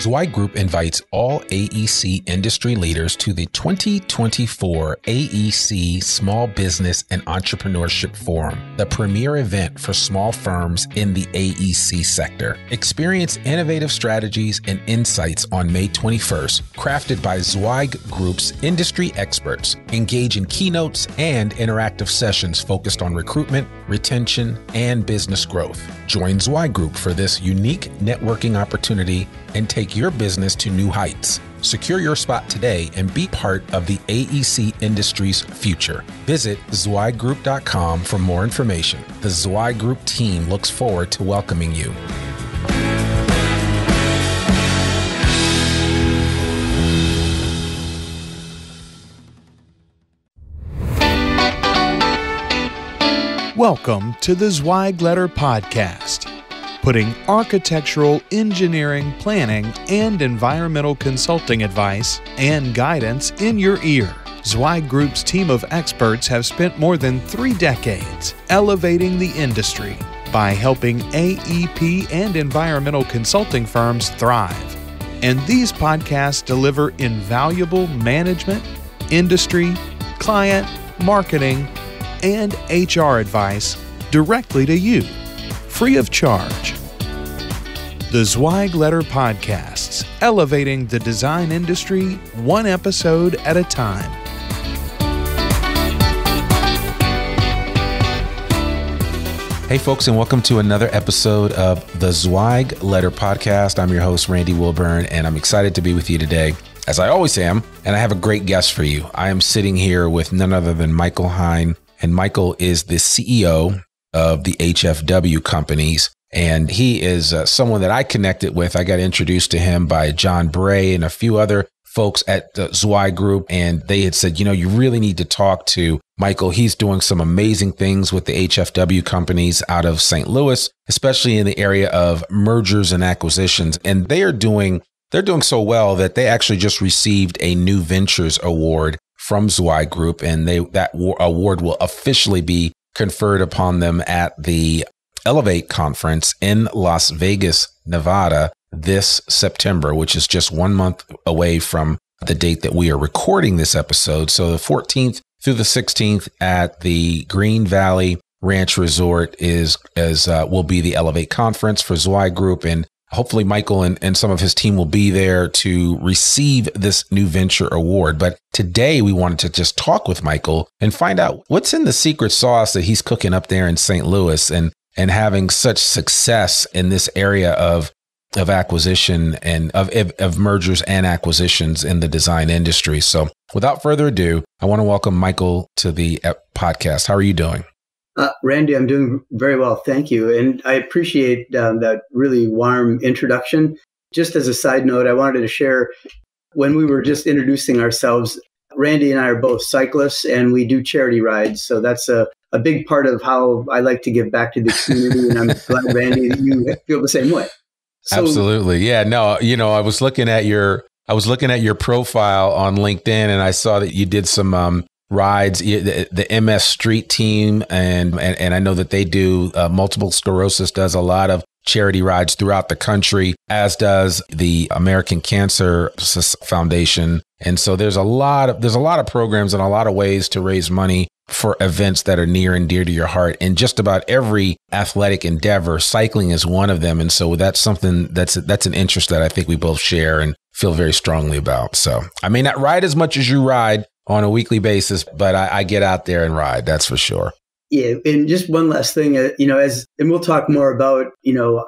Zweig Group invites all AEC industry leaders to the 2024 AEC Small Business and Entrepreneurship Forum, the premier event for small firms in the AEC sector. Experience innovative strategies and insights on May 21st, crafted by Zweig Group's industry experts. Engage in keynotes and interactive sessions focused on recruitment, retention, and business growth. Join Zweig Group for this unique networking opportunity and take your business to new heights. Secure your spot today and be part of the AEC industry's future. Visit zweiggroup.com for more information. The Zweig Group team looks forward to welcoming you. Welcome to the Zweig Letter podcast, putting architectural, engineering, planning, and environmental consulting advice and guidance in your ear. Zweig Group's team of experts have spent more than 3 decades elevating the industry by helping AEP and environmental consulting firms thrive. And these podcasts deliver invaluable management, industry, client, marketing, and HR advice directly to you, free of charge. The Zweig Letter podcasts, elevating the design industry one episode at a time. Hey folks, and welcome to another episode of the Zweig Letter podcast. I'm your host, Randy Wilburn, and I'm excited to be with you today, as I always am, and I have a great guest for you. I am sitting here with none other than Michael Hein, and Michael is the CEO of the HFW Companies. And he is someone that I connected with. I got introduced to him by John Bray and a few other folks at the Zweig Group. And they had said, you really need to talk to Michael. He's doing some amazing things with the HFW Companies out of St. Louis, especially in the area of mergers and acquisitions. And they're doing so well that they actually just received a New Ventures Award from Zweig Group. And that award will officially be conferred upon them at the Elevate Conference in Las Vegas, Nevada this September, which is just 1 month away from the date that we are recording this episode. So the 14th through the 16th at the Green Valley Ranch Resort will be the Elevate Conference for Zweig Group. And hopefully Michael and some of his team will be there to receive this New Venture Award. But today we wanted to just talk with Michael and find out what's in the secret sauce that he's cooking up there in St. Louis and having such success in this area of acquisition and of mergers and acquisitions in the design industry. So without further ado, I want to welcome Michael to the podcast. How are you doing? Randy, I'm doing very well. Thank you. And I appreciate that really warm introduction. Just as a side note, I wanted to share when we were just introducing ourselves, Randy and I are both cyclists and we do charity rides. So that's a big part of how I like to give back to the community. And I'm glad, Randy, that you feel the same way. So, absolutely. Yeah, no, I was looking at your profile on LinkedIn and I saw that you did some rides, the MS Street team. And I know that they do multiple sclerosis does a lot of charity rides throughout the country, as does the American Cancer Foundation. And so there's a lot of programs and a lot of ways to raise money for events that are near and dear to your heart. And just about every athletic endeavor, cycling is one of them. And so that's something that's an interest that I think we both share and feel very strongly about. So I may not ride as much as you ride on a weekly basis, but I get out there and ride. That's for sure. Yeah. And just one last thing, and we'll talk more about,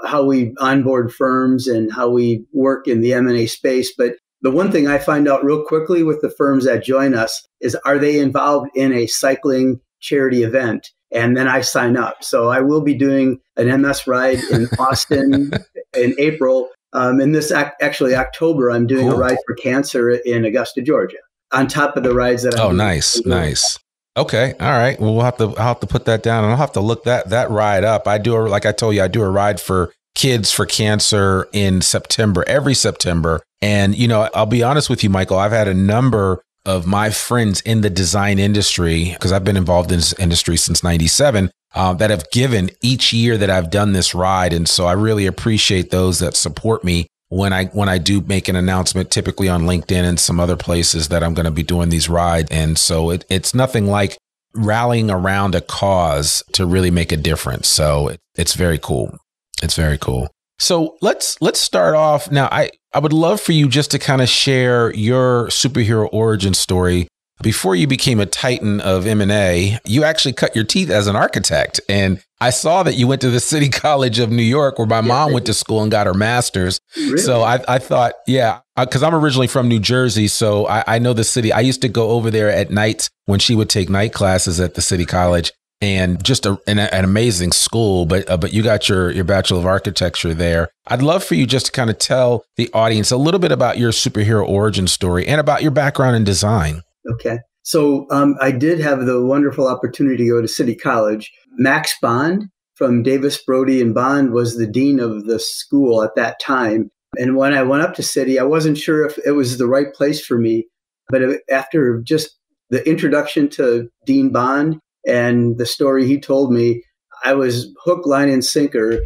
how we onboard firms and how we work in the M&A space. But the one thing I find out real quickly with the firms that join us is, are they involved in a cycling charity event? And then I sign up. So I will be doing an MS ride in Austin in April. And this actually October, I'm doing a ride for cancer in Augusta, Georgia, on top of the rides that I'm doing. Nice. Okay. All right. Well, I'll have to put that down and I'll have to look that ride up. Like I told you, I do a ride for Kids for Cancer in September, every September. And, I'll be honest with you, Michael, I've had a number of my friends in the design industry, because I've been involved in this industry since 97, that have given each year that I've done this ride. And so I really appreciate those that support me when I do make an announcement, typically on LinkedIn and some other places, that I'm going to be doing these rides. And so it's nothing like rallying around a cause to really make a difference. So it's very cool. It's very cool. So let's start off now. I would love for you just to kind of share your superhero origin story. Before you became a titan of M&A, you actually cut your teeth as an architect. And I saw that you went to the City College of New York, where my mom went to school and got her master's. Really? So I thought, because I'm originally from New Jersey, so I know the city. I used to go over there at nights when she would take night classes at the City College, and just an amazing school. But you got your Bachelor of Architecture there. I'd love for you just to kind of tell the audience a little bit about your superhero origin story and about your background in design. Okay. So I did have the wonderful opportunity to go to City College. Max Bond from Davis, Brody, and Bond was the dean of the school at that time. And when I went up to City, I wasn't sure if it was the right place for me. But after just the introduction to Dean Bond and the story he told me, I was hook, line, and sinker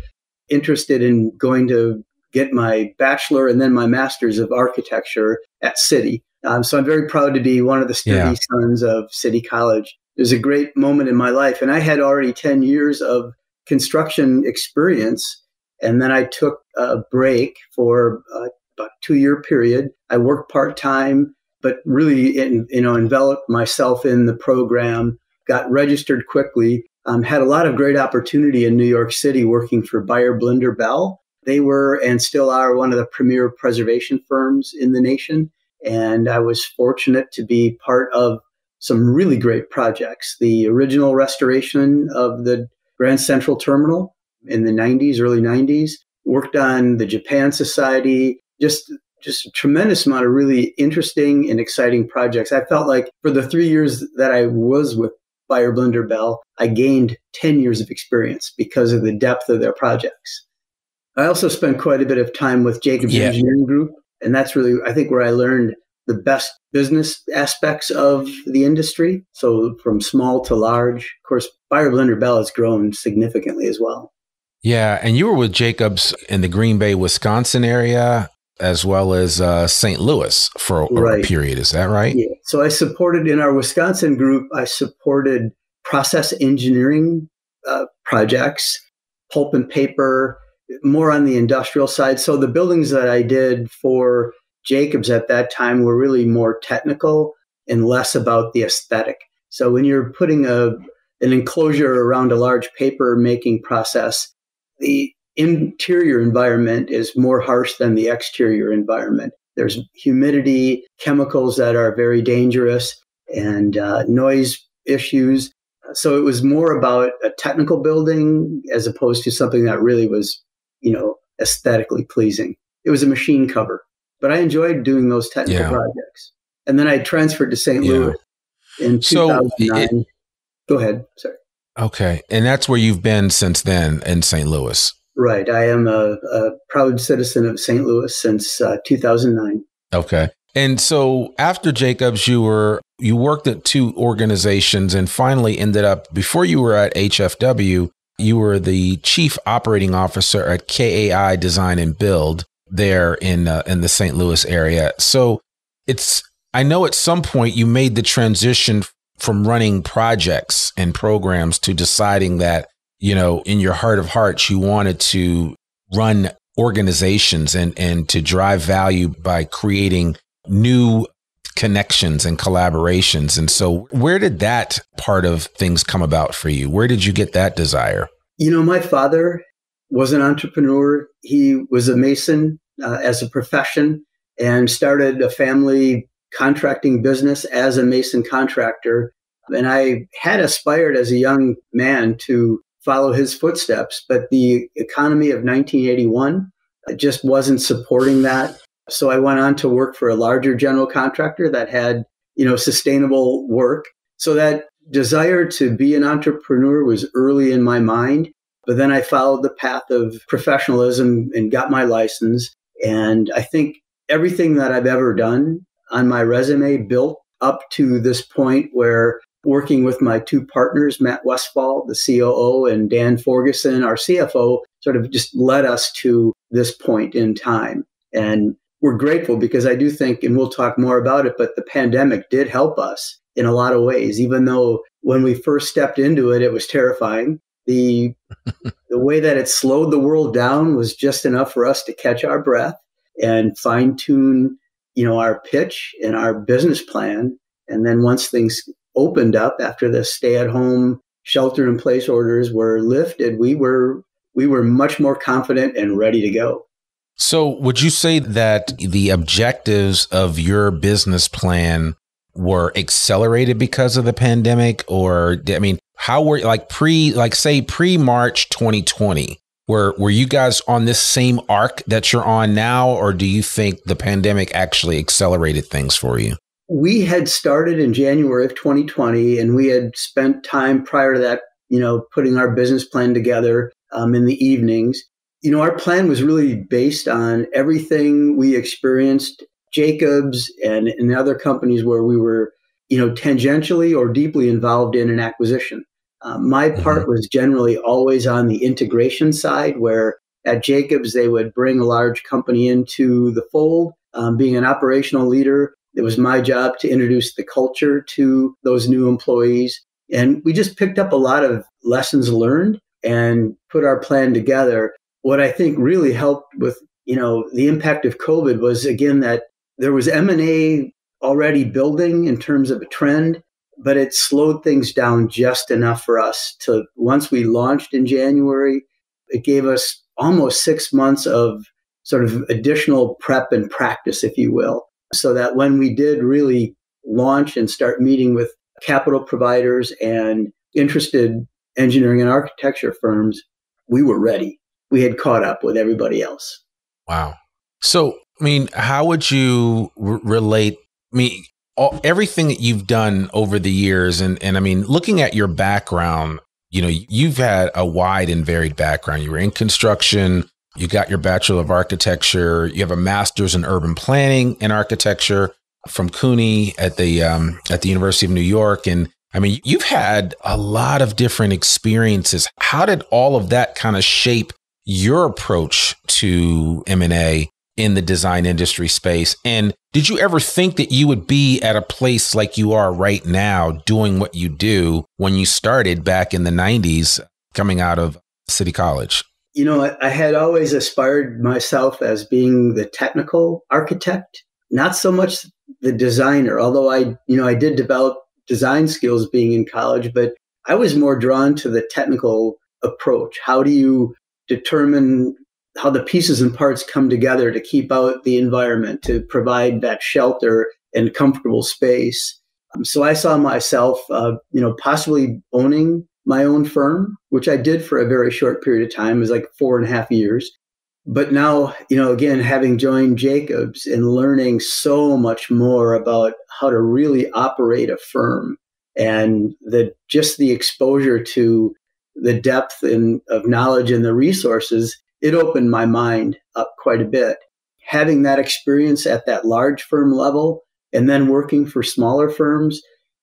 interested in going to get my bachelor and then my master's of architecture at City. So I'm very proud to be one of the sturdy sons of City College. It was a great moment in my life. And I had already 10 years of construction experience. And then I took a break for about a 2-year period. I worked part-time, but really enveloped myself in the program, got registered quickly, had a lot of great opportunity in New York City working for Beyer Blinder Bell. They were and still are one of the premier preservation firms in the nation. And I was fortunate to be part of some really great projects. The original restoration of the Grand Central Terminal in the 90s, early 90s, worked on the Japan Society, just a tremendous amount of really interesting and exciting projects. I felt like for the 3 years that I was with Beyer Blinder Bell, I gained 10 years of experience because of the depth of their projects. I also spent quite a bit of time with Jacobs Engineering Group. And that's really, I think, where I learned the best business aspects of the industry. So from small to large. Of course, Beyer Blinder Bell has grown significantly as well. Yeah. And you were with Jacobs in the Green Bay, Wisconsin area, as well as St. Louis for a period. Is that right? Yeah. So I supported, in our Wisconsin group, I supported process engineering projects, pulp and paper, more on the industrial side. So the buildings that I did for Jacobs at that time were really more technical and less about the aesthetic. So when you're putting an enclosure around a large paper making process, the interior environment is more harsh than the exterior environment. There's humidity, chemicals that are very dangerous, and noise issues. So it was more about a technical building as opposed to something that really was aesthetically pleasing. It was a machine cover, but I enjoyed doing those technical projects. And then I transferred to St. Louis in 2009. Go ahead. Sorry. Okay. And that's where you've been since then, in St. Louis. Right. I am a proud citizen of St. Louis since 2009. Okay. And so after Jacobs, you worked at 2 organizations and finally ended up, before you were at HFW, you were the chief operating officer at KAI Design and Build there in the St. Louis area. So I know at some point you made the transition from running projects and programs to deciding that, in your heart of hearts, you wanted to run organizations and to drive value by creating new connections and collaborations. And so where did that part of things come about for you? Where did you get that desire? My father was an entrepreneur. He was a mason as a profession and started a family contracting business as a mason contractor. And I had aspired as a young man to follow his footsteps, but the economy of 1981 just wasn't supporting that. So I went on to work for a larger general contractor that had, sustainable work. So that desire to be an entrepreneur was early in my mind, but then I followed the path of professionalism and got my license. And I think everything that I've ever done on my resume built up to this point where working with my 2 partners, Matt Westfall, the COO, and Dan Forgeson, our CFO, sort of just led us to this point in time. And we're grateful because I do think, and we'll talk more about it, but the pandemic did help us in a lot of ways, even though when we first stepped into it, it was terrifying. The way that it slowed the world down was just enough for us to catch our breath and fine tune, our pitch and our business plan. And then once things opened up after the stay-at-home shelter-in-place orders were lifted, we were much more confident and ready to go. So would you say that the objectives of your business plan were accelerated because of the pandemic? Or, how were pre-March 2020, were you guys on this same arc that you're on now? Or do you think the pandemic actually accelerated things for you? We had started in January of 2020, and we had spent time prior to that, putting our business plan together in the evenings. Our plan was really based on everything we experienced, Jacobs and in other companies where we were, tangentially or deeply involved in an acquisition. My part was generally always on the integration side, where at Jacobs, they would bring a large company into the fold. Being an operational leader, it was my job to introduce the culture to those new employees. And we just picked up a lot of lessons learned and put our plan together. What I think really helped with, the impact of COVID was, again, that there was M&A already building in terms of a trend, but it slowed things down just enough for us to, once we launched in January, it gave us almost 6 months of sort of additional prep and practice, if you will, so that when we did really launch and start meeting with capital providers and interested engineering and architecture firms, we were ready. We had caught up with everybody else. Wow. So, how would you relate everything that you've done over the years? And looking at your background, you've had a wide and varied background. You were in construction, you got your Bachelor of Architecture, you have a master's in urban planning and architecture from CUNY at the University of New York. And you've had a lot of different experiences. How did all of that kind of shape your approach to M&A in the design industry space? And did you ever think that you would be at a place like you are right now doing what you do when you started back in the 90s coming out of City College? I had always aspired myself as being the technical architect, not so much the designer, although I did develop design skills being in college, but I was more drawn to the technical approach. How do you determine how the pieces and parts come together to keep out the environment, to provide that shelter and comfortable space? So I saw myself, possibly owning my own firm, which I did for a very short period of time. It was like 4.5 years. But now, again, having joined Jacobs and learning so much more about how to really operate a firm, and just the exposure to the depth of knowledge and the resources, it opened my mind up quite a bit. Having that experience at that large firm level and then working for smaller firms,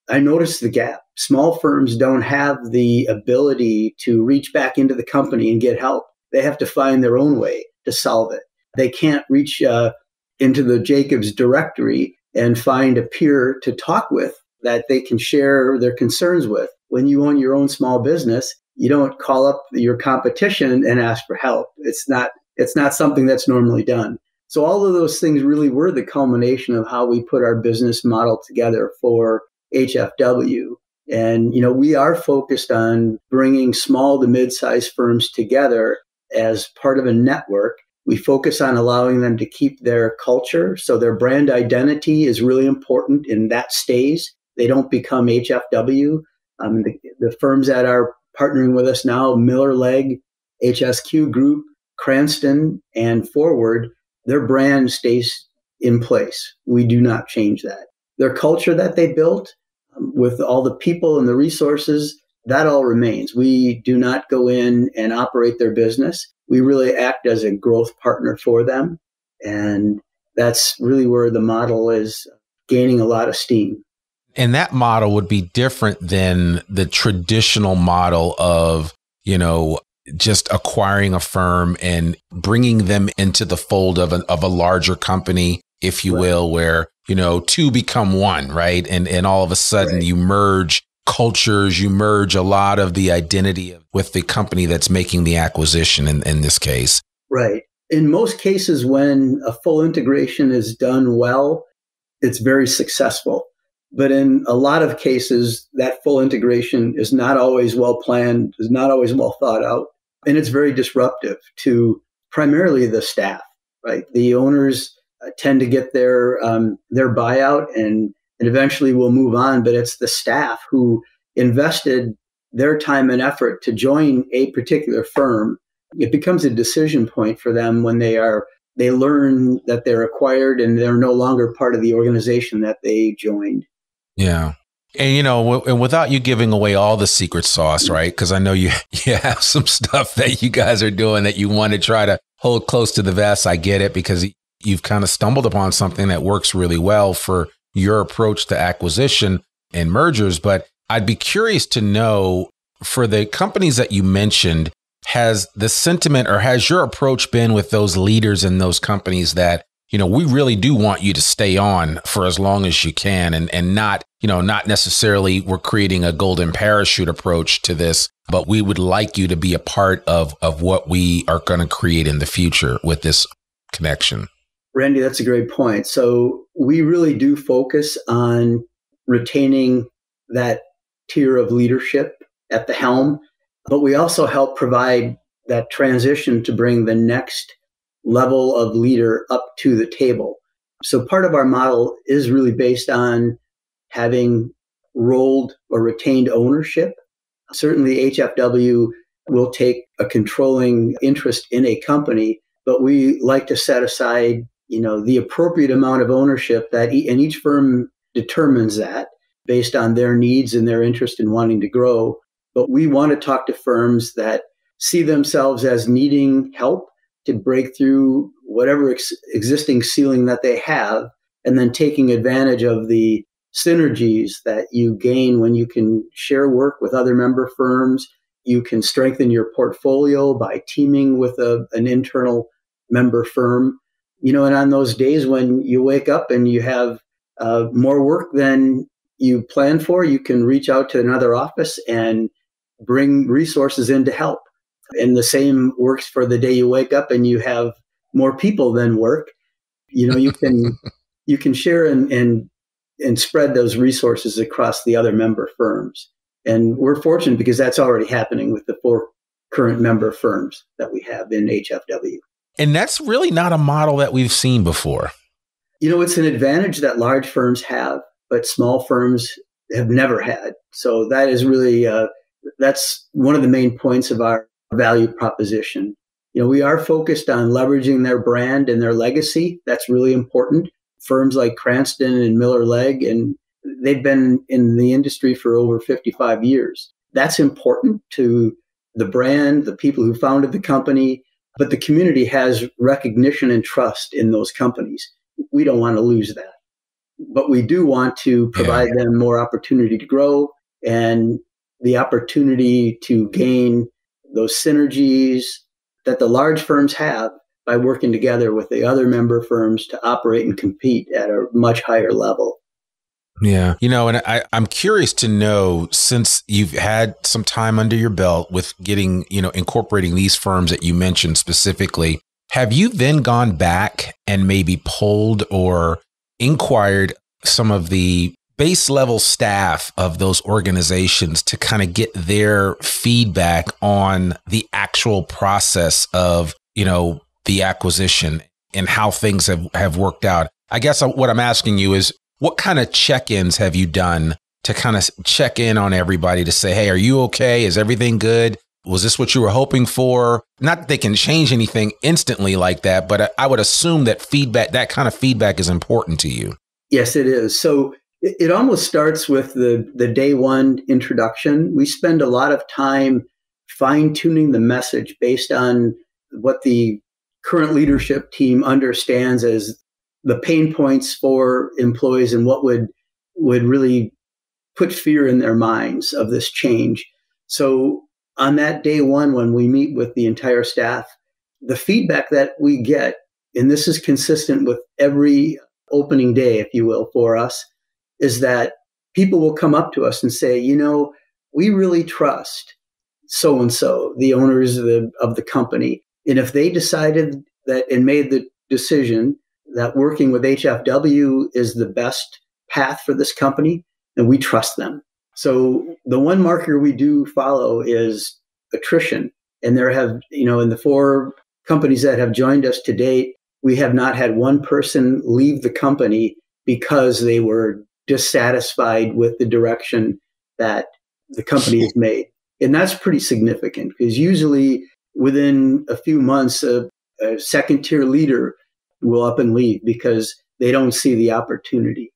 I noticed the gap. Small firms don't have the ability to reach back into the company and get help. They have to find their own way to solve it. They can't reach into the Jacobs directory and find a peer to talk with that they can share their concerns with. When you own your own small business, you don't call up your competition and ask for help. It's not something that's normally done. So all of those things really were the culmination of how we put our business model together for HFW. And, we are focused on bringing small to mid-sized firms together as part of a network. We focus on allowing them to keep their culture. So their brand identity is really important, and that stays. They don't become HFW. The firms that are partnering with us now, Miller Legg, HSQ Group, Cranston, and Forward, their brand stays in place. We do not change that. Their culture that they built with all the people and the resources, that all remains. We do not go in and operate their business. We really act as a growth partner for them. And that's really where the model is gaining a lot of steam. And that model would be different than the traditional model of, just acquiring a firm and bringing them into the fold of a larger company, if you will, where, two become one, right? And all of a sudden you merge cultures, you merge a lot of the identity with the company that's making the acquisition in this case. Right. In most cases, when a full integration is done well, it's very successful. But in a lot of cases, that full integration is not always well planned, is not always well thought out, and it's very disruptive to primarily the staff, right? The owners tend to get their buyout and eventually will move on, but it's the staff who invested their time and effort to join a particular firm. It becomes a decision point for them when they learn that they're acquired and they're no longer part of the organization that they joined. Yeah. And, and without you giving away all the secret sauce, right? Because I know you have some stuff that you guys are doing that you want to try to hold close to the vest. I get it, because you've kind of stumbled upon something that works really well for your approach to acquisition and mergers. But I'd be curious to know, for the companies that you mentioned, has the sentiment or has your approach been with those leaders in those companies that, we really do want you to stay on for as long as you can, and not, not necessarily we're creating a golden parachute approach to this, but we would like you to be a part of what we are going to create in the future with this connection? Randy, that's a great point. So we really do focus on retaining that tier of leadership at the helm, but we also help provide that transition to bring the next level of leader up to the table. So part of our model is really based on having rolled or retained ownership. Certainly HFW will take a controlling interest in a company, but we like to set aside, the appropriate amount of ownership and each firm determines that based on their needs and their interest in wanting to grow. But we want to talk to firms that see themselves as needing help to break through whatever existing ceiling that they have, and then taking advantage of the synergies that you gain when you can share work with other member firms. You can strengthen your portfolio by teaming with an internal member firm. And on those days when you wake up and you have more work than you planned for, you can reach out to another office and bring resources in to help. And the same works for the day you wake up and you have more people than work. You can share and spread those resources across the other member firms. And we're fortunate because that's already happening with the 4 current member firms that we have in HFW. And that's really not a model that we've seen before. It's an advantage that large firms have, but small firms have never had. So that is really, that's one of the main points of our value proposition. We are focused on leveraging their brand and their legacy. That's really important. Firms like Cranston and Miller Legg, and they've been in the industry for over 55 years. That's important to the brand, the people who founded the company, but the community has recognition and trust in those companies. We don't want to lose that. But we do want to provide them more opportunity to grow and the opportunity to gain those synergies that the large firms have by working together with the other member firms to operate and compete at a much higher level. Yeah. And I'm curious to know, since you've had some time under your belt with getting, incorporating these firms that you mentioned specifically, have you then gone back and maybe polled or inquired some of the base level staff of those organizations to kind of get their feedback on the actual process of, the acquisition and how things have worked out? I guess what I'm asking you is, what kind of check-ins have you done to kind of check in on everybody to say, hey, are you okay? Is everything good? Was this what you were hoping for? Not that they can change anything instantly like that, but I would assume that that kind of feedback is important to you. Yes, it is. So it almost starts with the day one introduction. We spend a lot of time fine-tuning the message based on what the current leadership team understands as the pain points for employees and what would really put fear in their minds of this change. So on that day one, when we meet with the entire staff, the feedback that we get, and this is consistent with every opening day, if you will, for us, is that people will come up to us and say, we really trust so-and-so, the owners of the company. And if they decided that and made the decision that working with HFW is the best path for this company, then we trust them. So the one marker we do follow is attrition. And there have, in the 4 companies that have joined us to date, we have not had one person leave the company because they were dissatisfied with the direction that the company has made. And that's pretty significant because usually within a few months, a second-tier leader will up and leave because they don't see the opportunity.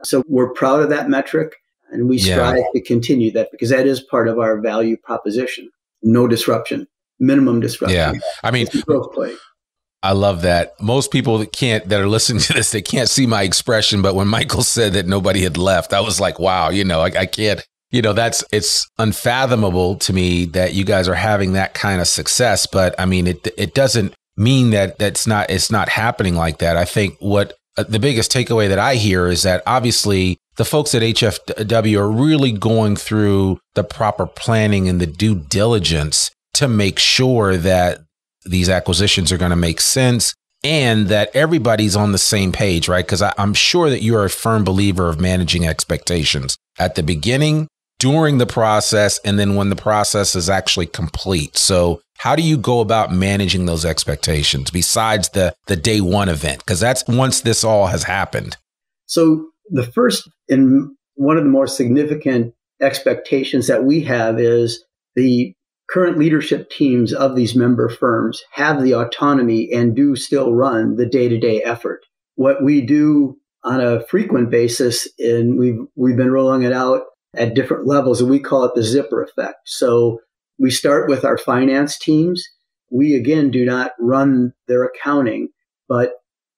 So we're proud of that metric, and we strive to continue that because that is part of our value proposition. No disruption, minimum disruption. Yeah. I mean, growth play. I love that. Most people that are listening to this, they can't see my expression, but when Michael said that nobody had left, I was like, wow, I can't, it's unfathomable to me that you guys are having that kind of success. But I mean, it doesn't mean that it's not happening like that. I think what the biggest takeaway that I hear is that obviously the folks at HFW are really going through the proper planning and the due diligence to make sure that these acquisitions are going to make sense and that everybody's on the same page, right? Because I'm sure that you're a firm believer of managing expectations at the beginning, during the process, and then when the process is actually complete. So how do you go about managing those expectations besides the day one event? Because that's once this all has happened. So the first and one of the more significant expectations that we have is the current leadership teams of these member firms have the autonomy and do still run the day-to-day effort. What we do on a frequent basis, and we've been rolling it out at different levels, and we call it the zipper effect. So we start with our finance teams. We, again, do not run their accounting, but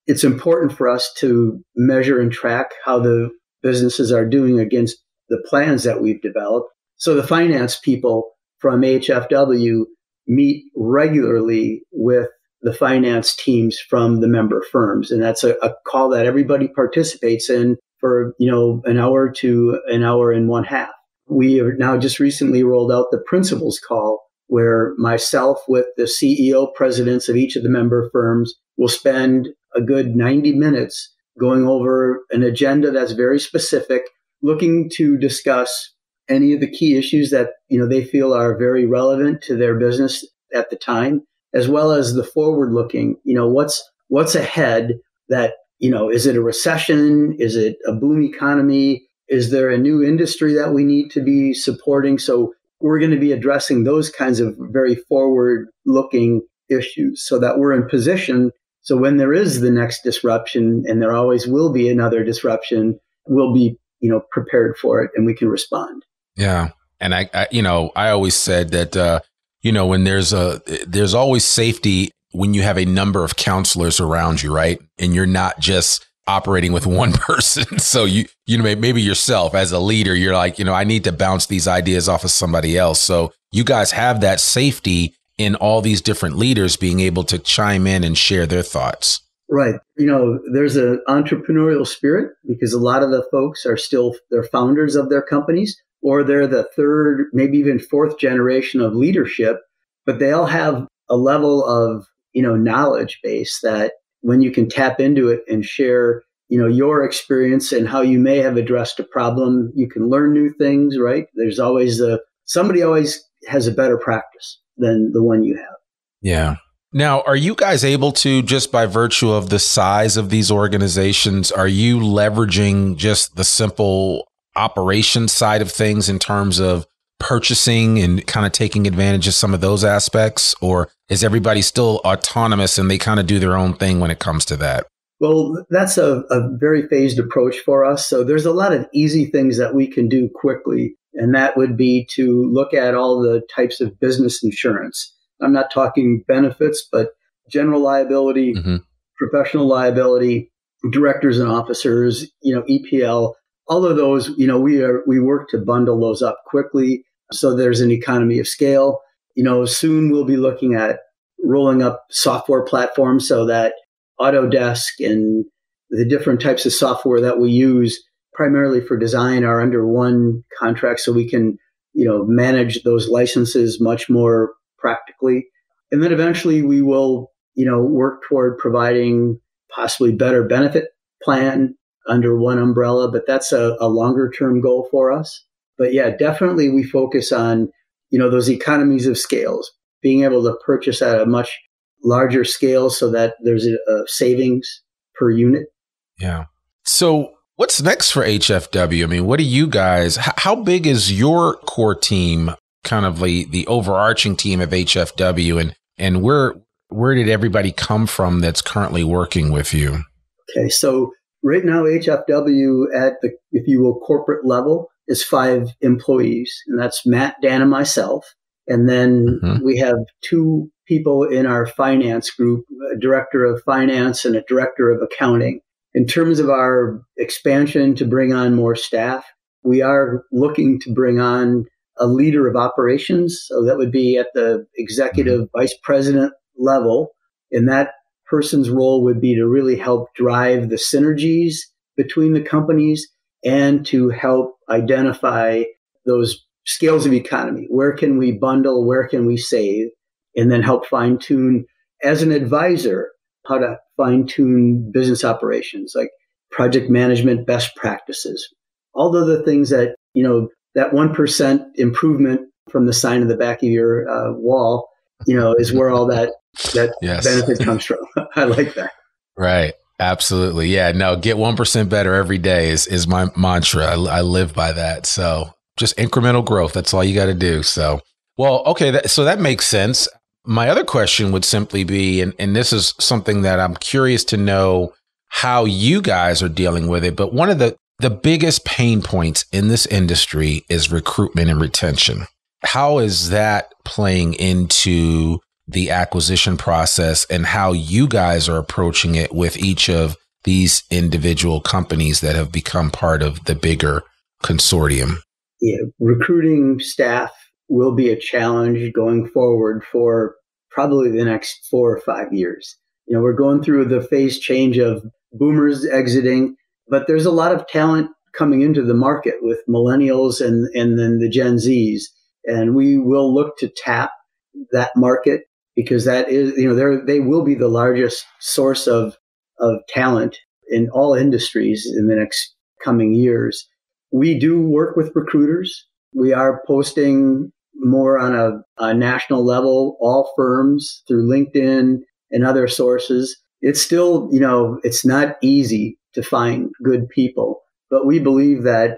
it's important for us to measure and track how the businesses are doing against the plans that we've developed. So the finance people from HFW meet regularly with the finance teams from the member firms. And that's a call that everybody participates in for, an hour to an hour and one half. We have now just recently rolled out the principals call, where myself with the CEO presidents of each of the member firms will spend a good 90 minutes going over an agenda that's very specific, looking to discuss any of the key issues that they feel are very relevant to their business at the time, as well as the forward-looking. What's ahead? That is it a recession? Is it a boom economy? Is there a new industry that we need to be supporting? So we're going to be addressing those kinds of very forward-looking issues, so that we're in position. So when there is the next disruption, and there always will be another disruption, we'll be prepared for it, and we can respond. Yeah. And I always said that, when there's always safety when you have a number of counselors around you, right? And you're not just operating with one person. So maybe yourself as a leader, you're like, I need to bounce these ideas off of somebody else. So you guys have that safety in all these different leaders being able to chime in and share their thoughts. Right. There's an entrepreneurial spirit because a lot of the folks are they're founders of their companies, or they're the third, maybe even fourth generation of leadership, but they all have a level of, knowledge base that when you can tap into it and share, your experience and how you may have addressed a problem, you can learn new things, right? There's always somebody always has a better practice than the one you have. Yeah. Now, are you guys able to, just by virtue of the size of these organizations, are you leveraging just the simple operations side of things in terms of purchasing and kind of taking advantage of some of those aspects? Or is everybody still autonomous and they kind of do their own thing when it comes to that? Well, that's a very phased approach for us. So there's a lot of easy things that we can do quickly. And that would be to look at all the types of business insurance. I'm not talking benefits, but general liability, professional liability, directors and officers, EPL, all of those, we work to bundle those up quickly. So there's an economy of scale. soon we'll be looking at rolling up software platforms so that Autodesk and the different types of software that we use primarily for design are under one contract, so we can, manage those licenses much more practically. And then eventually we will, work toward providing possibly better benefit plan under one umbrella, but that's a longer term goal for us. But yeah, definitely we focus on, those economies of scales, being able to purchase at a much larger scale so that there's a savings per unit. Yeah. So what's next for HFW? I mean, what do you guys, how big is your core team, kind of the overarching team of HFW, and where did everybody come from that's currently working with you? Okay. So right now, HFW at the, if you will, corporate level is 5 employees, and that's Matt, Dan, and myself. And then we have 2 people in our finance group, a director of finance and a director of accounting. In terms of our expansion to bring on more staff, we are looking to bring on a leader of operations. So that would be at the executive vice president level. And that person's role would be to really help drive the synergies between the companies and to help identify those scales of economy. Where can we bundle? Where can we save? And then help fine tune as an advisor how to fine tune business operations, like project management best practices. All of the things that, that 1% improvement from the sign in the back of your wall, is where all that Yes. benefit comes from. I like that. Right. Absolutely. Yeah. No, get 1% better every day is my mantra. I live by that. So just incremental growth. That's all you got to do. So, well, okay. So that makes sense. My other question would simply be, and this is something that I'm curious to know how you guys are dealing with it, but one of the biggest pain points in this industry is recruitment and retention. How is that playing into the acquisition process and how you guys are approaching it with each of these individual companies that have become part of the bigger consortium? Yeah, recruiting staff will be a challenge going forward for probably the next 4 or 5 years. We're going through the phase change of boomers exiting, but there's a lot of talent coming into the market with millennials and then the Gen Zs. And we will look to tap that market because that is, they will be the largest source of talent in all industries in the next coming years. We do work with recruiters. We are posting more on a national level, all firms through LinkedIn and other sources. It's still, it's not easy to find good people, but we believe that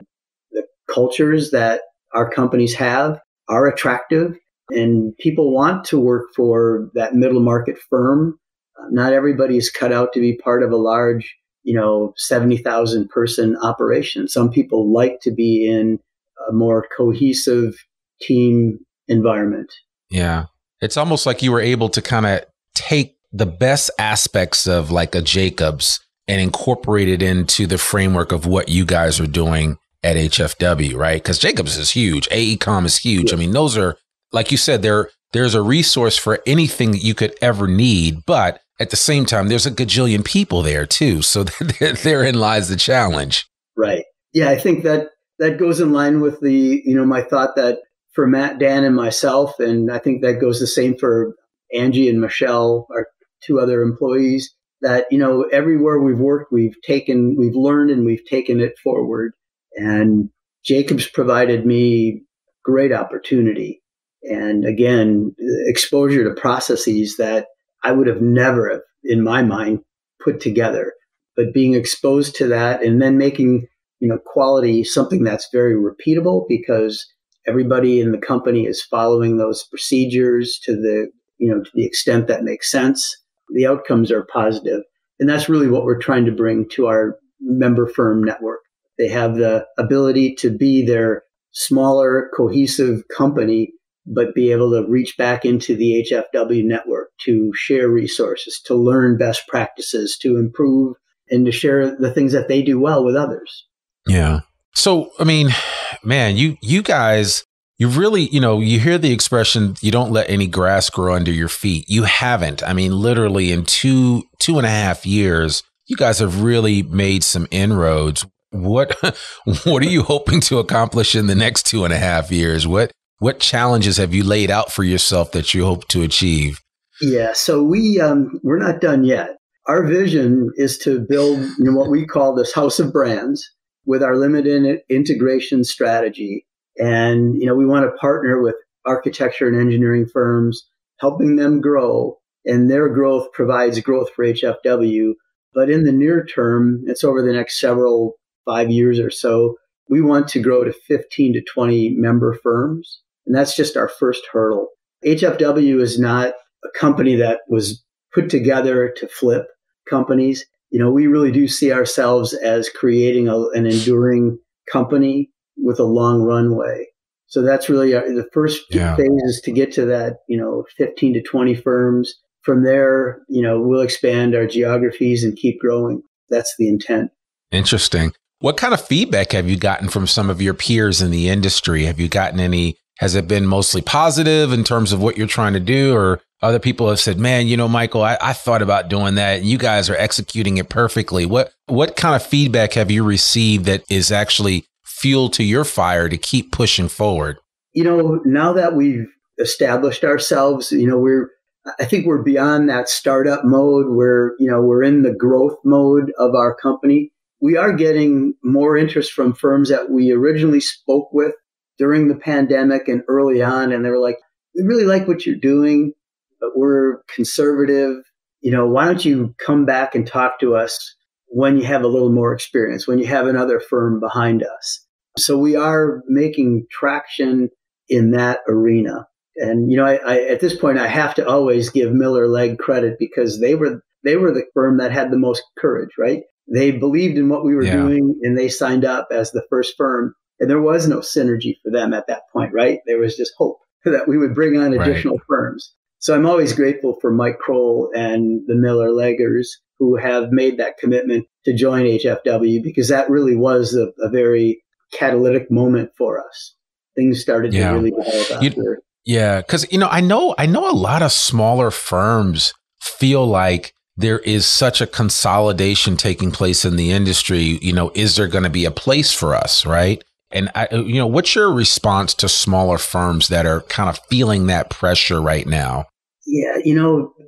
the cultures that our companies have are attractive and people want to work for that middle market firm. Not everybody is cut out to be part of a large, 70,000 person operation. Some people like to be in a more cohesive team environment. Yeah. It's almost like you were able to kind of take the best aspects of like a Jacobs and incorporate it into the framework of what you guys are doing at HFW, right? Because Jacobs is huge. AECOM is huge. Yeah. I mean, those are, like you said, there's a resource for anything that you could ever need, but at the same time, there's a gajillion people there too. So therein lies the challenge. Right. Yeah, I think that goes in line with the, my thought that for Matt, Dan, and myself, and I think that goes the same for Angie and Michelle, our 2 other employees, that, everywhere we've worked, we've learned and we've taken it forward. And Jacobs provided me great opportunity. And again, exposure to processes that I would have never, in my mind, put together. But being exposed to that and then making, quality something that's very repeatable because everybody in the company is following those procedures to the extent that makes sense. The outcomes are positive. And that's really what we're trying to bring to our member firm network. They have the ability to be their smaller, cohesive company, but be able to reach back into the HFW network to share resources, to learn best practices, to improve, and to share the things that they do well with others. Yeah. So, I mean, man, you guys, You really, you hear the expression, you don't let any grass grow under your feet. You haven't. I mean, literally in 2.5 years, you guys have really made some inroads. What are you hoping to accomplish in the next 2.5 years? What challenges have you laid out for yourself that you hope to achieve? Yeah, so we're not done yet. Our vision is to build what we call this house of brands with our limited integration strategy. And, we want to partner with architecture and engineering firms, helping them grow, and their growth provides growth for HFW. But in the near term, it's over the next 5 years or so, we want to grow to 15 to 20 member firms. And that's just our first hurdle. HFW is not a company that was put together to flip companies. We really do see ourselves as creating an enduring company with a long runway. So that's really the first phase is to get to that, 15 to 20 firms. From there, we'll expand our geographies and keep growing. That's the intent. Interesting. What kind of feedback have you gotten from some of your peers in the industry? Have you gotten any? Has it been mostly positive in terms of what you're trying to do, or other people have said, man, Michael, I thought about doing that and you guys are executing it perfectly. What kind of feedback have you received that is actually fuel to your fire to keep pushing forward? Now that we've established ourselves, I think we're beyond that startup mode where, we're in the growth mode of our company. We are getting more interest from firms that we originally spoke with during the pandemic and early on. And they were like, we really like what you're doing, but we're conservative. Why don't you come back and talk to us when you have a little more experience, when you have another firm behind us? So we are making traction in that arena. And, I at this point, I have to always give Miller Legg credit because they were the firm that had the most courage, right? They believed in what we were doing and they signed up as the first firm. And there was no synergy for them at that point, right? There was just hope that we would bring on additional firms. So I'm always grateful for Mike Kroll and the Miller Leggers who have made that commitment to join HFW because that really was a very catalytic moment for us. Things started to really develop after. Yeah, because, I know a lot of smaller firms feel like there is such a consolidation taking place in the industry. Is there going to be a place for us, right? And what's your response to smaller firms that are kind of feeling that pressure right now? Yeah,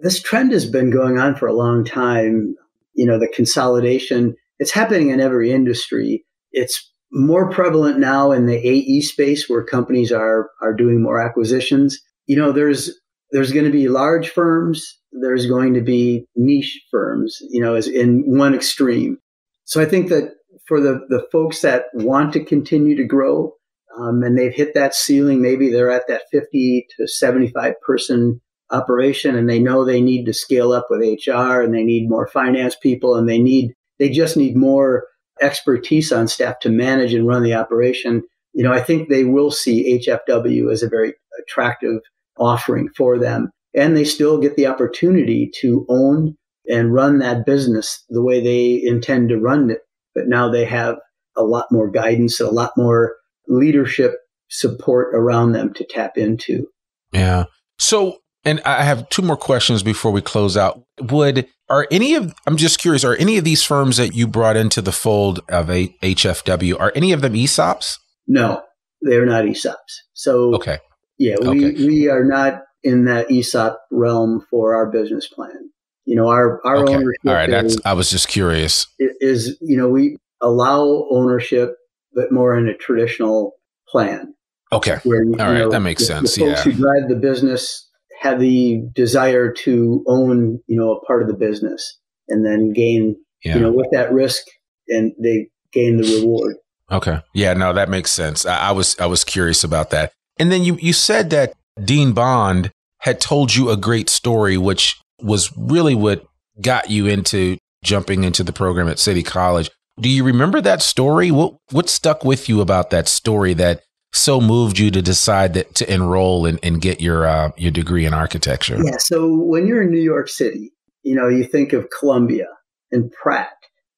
this trend has been going on for a long time. The consolidation, it's happening in every industry. It's more prevalent now in the AE space where companies are doing more acquisitions. There's going to be large firms. There's going to be niche firms, as in one extreme. So I think that for the folks that want to continue to grow and they've hit that ceiling, maybe they're at that 50 to 75 person operation and they know they need to scale up with HR and they need more finance people and they just need more expertise on staff to manage and run the operation. I think they will see HFW as a very attractive offering for them. And they still get the opportunity to own and run that business the way they intend to run it. But now they have a lot more guidance, a lot more leadership support around them to tap into. Yeah. So, and I have two more questions before we close out. I'm just curious, are any of these firms that you brought into the fold of HFW, are any of them ESOPs? No, they're not ESOPs. So, okay. Yeah, we are not in that ESOP realm for our business plan. Our ownership. All right. I was just curious. Is we allow ownership, but more in a traditional plan. Okay. Where, all right. That makes sense. The folks who drive the business have the desire to own, a part of the business and then gain, with that risk, and they gain the reward. Okay. Yeah, no, that makes sense. I was curious about that. And then you said that Dean Bond had told you a great story, which was really what got you into jumping into the program at City College. Do you remember that story? What stuck with you about that story that so moved you to decide that to enroll and get your degree in architecture? Yeah. So when you're in New York City, you think of Columbia and Pratt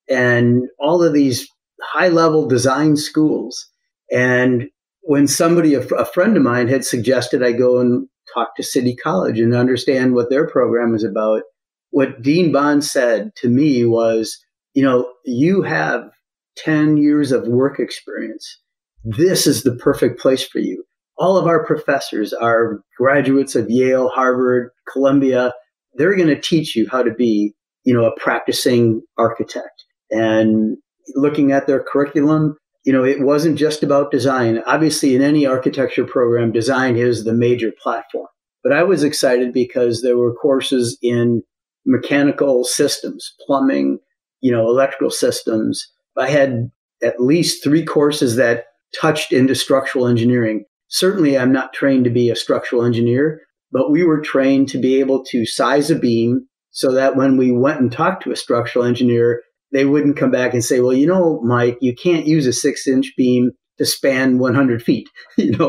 and all of these high-level design schools. And when somebody, a friend of mine, had suggested I go and talk to City College and understand what their program is about, what Dean Bond said to me was, you have 10 years of work experience. This is the perfect place for you. All of our professors are graduates of Yale, Harvard, Columbia. They're going to teach you how to be, a practicing architect. And looking at their curriculum, it wasn't just about design. Obviously, in any architecture program, design is the major platform. But I was excited because there were courses in mechanical systems, plumbing, electrical systems. I had at least 3 courses that touched into structural engineering. Certainly, I'm not trained to be a structural engineer, but we were trained to be able to size a beam so that when we went and talked to a structural engineer, they wouldn't come back and say, well, Mike, you can't use a 6-inch beam to span 100 feet.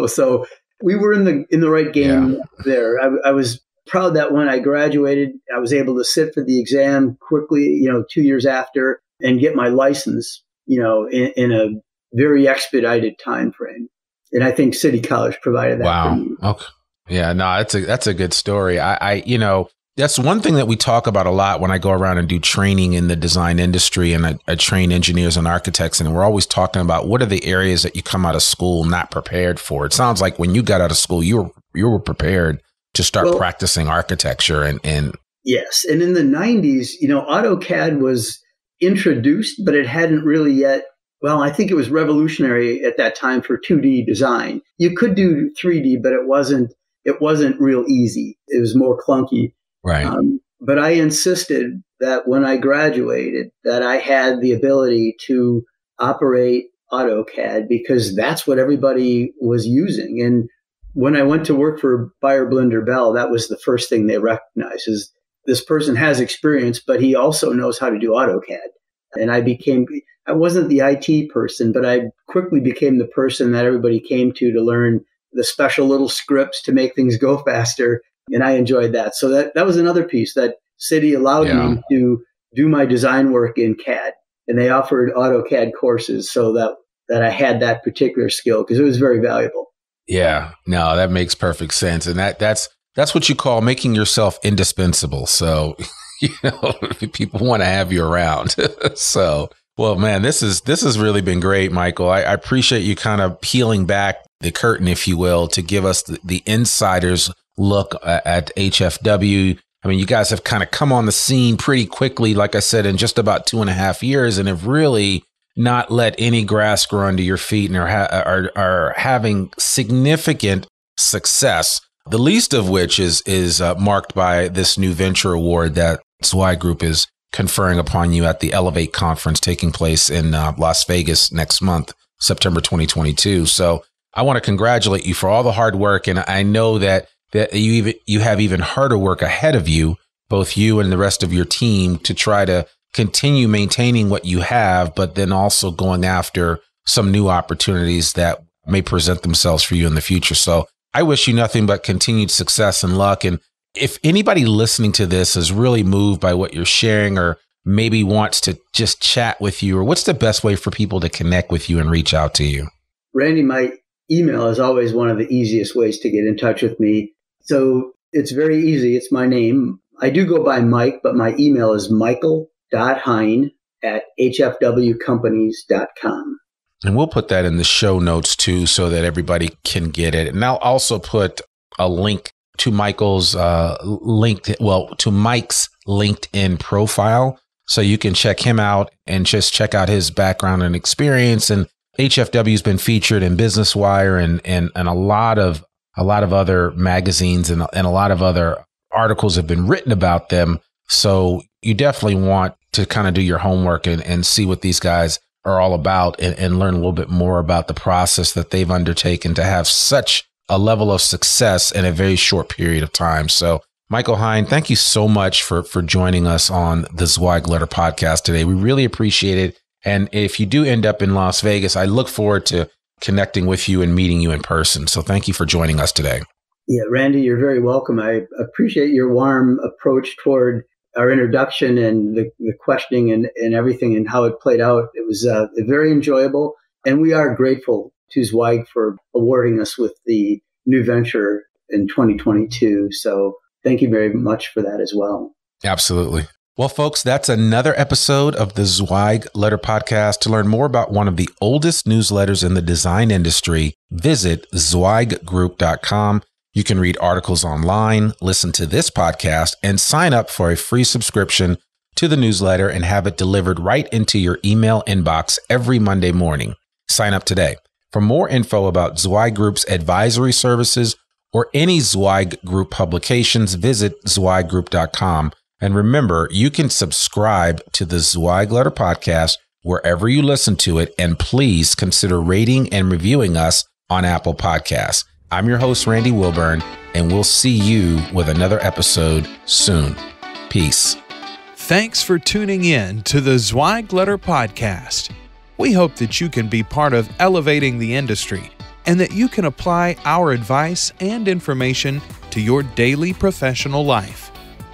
So we were in the right game there. I was proud that when I graduated, I was able to sit for the exam quickly, 2 years after, and get my license, in a very expedited time frame. And I think City College provided that for me. Okay. Yeah, no, that's a good story. That's one thing that we talk about a lot when I go around and do training in the design industry, and I train engineers and architects, and we're always talking about what are the areas that you come out of school not prepared for. It sounds like when you got out of school, you were prepared to start practicing architecture and yes. And in the 90s, AutoCAD was introduced, but it hadn't really yet. Well, I think it was revolutionary at that time for 2D design. You could do 3D, but it wasn't real easy. It was more clunky. Right. But I insisted that when I graduated, that I had the ability to operate AutoCAD because that's what everybody was using. And when I went to work for Beyer Blinder Bell, that was the first thing they recognized is this person has experience, but he also knows how to do AutoCAD. And I wasn't the IT person, but I quickly became the person that everybody came to learn the special little scripts to make things go faster. And I enjoyed that. So that was another piece that City allowed me to do my design work in CAD. And they offered AutoCAD courses so that I had that particular skill because it was very valuable. Yeah, no, that makes perfect sense. And that's what you call making yourself indispensable. So, people want to have you around. So, well, man, this has really been great, Michael. I appreciate you kind of peeling back the curtain, if you will, to give us the insider's look at HFW. I mean, you guys have kind of come on the scene pretty quickly, like I said, in just about 2.5 years, and have really not let any grass grow under your feet and are having significant success. The least of which is marked by this new venture award that Zweig Group is conferring upon you at the Elevate conference taking place in Las Vegas next month, September 2022. So I want to congratulate you for all the hard work, and I know that you have even harder work ahead of you, both you and the rest of your team, to try to continue maintaining what you have, but then also going after some new opportunities that may present themselves for you in the future. So I wish you nothing but continued success and luck. And if anybody listening to this is really moved by what you're sharing, or maybe wants to just chat with you, or what's the best way for people to connect with you and reach out to you? Randy, my email is always one of the easiest ways to get in touch with me. So it's very easy. It's my name. I do go by Mike, but my email is michael.hein@hfwcompanies.com. And we'll put that in the show notes too, so that everybody can get it. And I'll also put a link to Mike's LinkedIn profile, so you can check him out and just check out his background and experience. And HFW has been featured in Business Wire and a lot of other magazines, and a lot of other articles have been written about them. So you definitely want to kind of do your homework and see what these guys are all about, and learn a little bit more about the process that they've undertaken to have such a level of success in a very short period of time. So Michael Hein, thank you so much for joining us on the Zweig Letter podcast today. We really appreciate it. And if you do end up in Las Vegas, I look forward to connecting with you and meeting you in person. So thank you for joining us today. Yeah, Randy, you're very welcome. I appreciate your warm approach toward our introduction and the questioning and everything and how it played out. It was very enjoyable. And we are grateful to Zweig for awarding us with the new venture in 2022. So thank you very much for that as well. Absolutely. Well, folks, that's another episode of the Zweig Letter podcast. To learn more about one of the oldest newsletters in the design industry, visit zweiggroup.com. You can read articles online, listen to this podcast, and sign up for a free subscription to the newsletter and have it delivered right into your email inbox every Monday morning. Sign up today. For more info about Zweig Group's advisory services or any Zweig Group publications, visit zweiggroup.com. And remember, you can subscribe to the Zweig Letter podcast wherever you listen to it, and please consider rating and reviewing us on Apple Podcasts. I'm your host, Randy Wilburn, and we'll see you with another episode soon. Peace. Thanks for tuning in to the Zweig Letter podcast. We hope that you can be part of elevating the industry and that you can apply our advice and information to your daily professional life.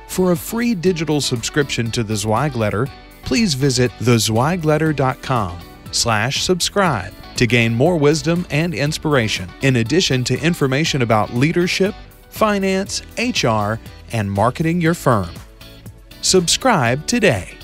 For a free digital subscription to the Zweig Letter, please visit thezweigletter.com/subscribe to gain more wisdom and inspiration, in addition to information about leadership, finance, HR, and marketing your firm. Subscribe today.